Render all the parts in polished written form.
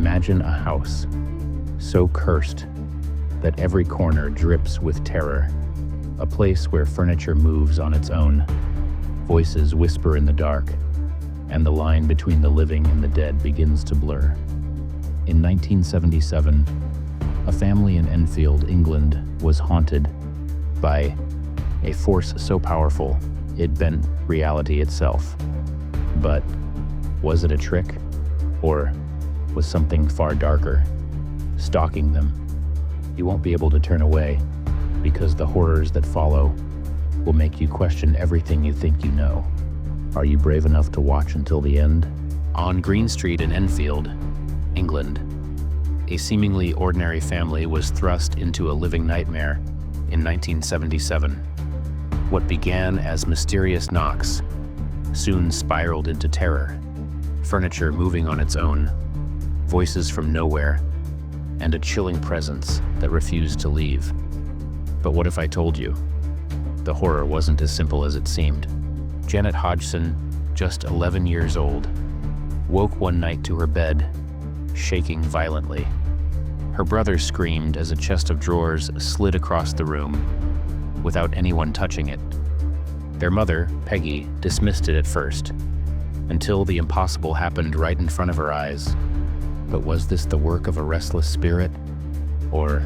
Imagine a house so cursed that every corner drips with terror, a place where furniture moves on its own, voices whisper in the dark, and the line between the living and the dead begins to blur. In 1977, a family in Enfield, England, was haunted by a force so powerful it bent reality itself. But was it a trick, or was something far darker stalking them? You won't be able to turn away, because the horrors that follow will make you question everything you think you know. Are you brave enough to watch until the end? On Green Street in Enfield, England, a seemingly ordinary family was thrust into a living nightmare in 1977. What began as mysterious knocks soon spiraled into terror, furniture moving on its own, voices from nowhere, and a chilling presence that refused to leave. But what if I told you? The horror wasn't as simple as it seemed. Janet Hodgson, just 11 years old, woke one night to her bed, shaking violently. Her brother screamed as a chest of drawers slid across the room, without anyone touching it. Their mother, Peggy, dismissed it at first, until the impossible happened right in front of her eyes. But was this the work of a restless spirit, or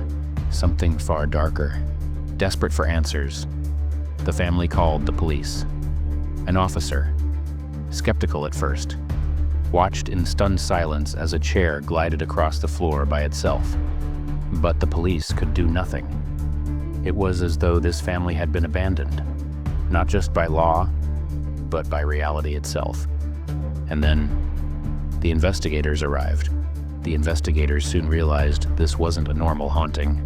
something far darker? Desperate for answers, the family called the police. An officer, skeptical at first, watched in stunned silence as a chair glided across the floor by itself. But the police could do nothing. It was as though this family had been abandoned, not just by law, but by reality itself. And then the investigators arrived. The investigators soon realized this wasn't a normal haunting.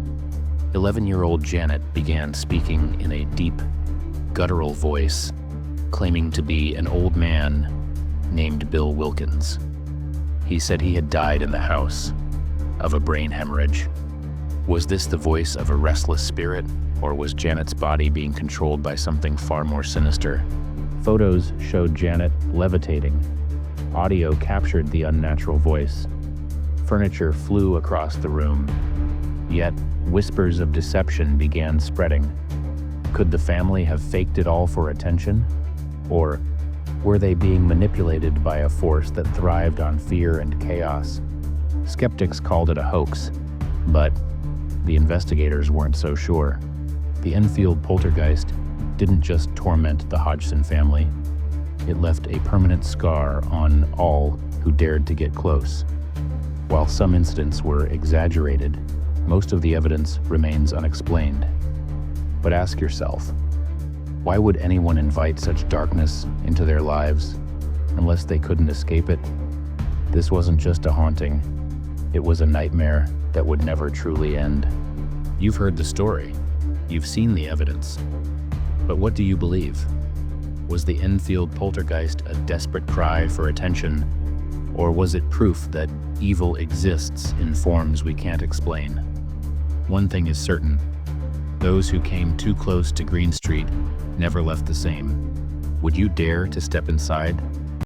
11-year-old Janet began speaking in a deep, guttural voice, claiming to be an old man named Bill Wilkins. He said he had died in the house of a brain hemorrhage. Was this the voice of a restless spirit, or was Janet's body being controlled by something far more sinister? Photos showed Janet levitating. Audio captured the unnatural voice. Furniture flew across the room. Yet, whispers of deception began spreading. Could the family have faked it all for attention? Or were they being manipulated by a force that thrived on fear and chaos? Skeptics called it a hoax, but the investigators weren't so sure. The Enfield Poltergeist didn't just torment the Hodgson family. It left a permanent scar on all who dared to get close. While some incidents were exaggerated, most of the evidence remains unexplained. But ask yourself, why would anyone invite such darkness into their lives unless they couldn't escape it? This wasn't just a haunting, it was a nightmare that would never truly end. You've heard the story, you've seen the evidence, but what do you believe? Was the Enfield Poltergeist a desperate cry for attention, or was it proof that evil exists in forms we can't explain? One thing is certain, those who came too close to Green Street never left the same. Would you dare to step inside?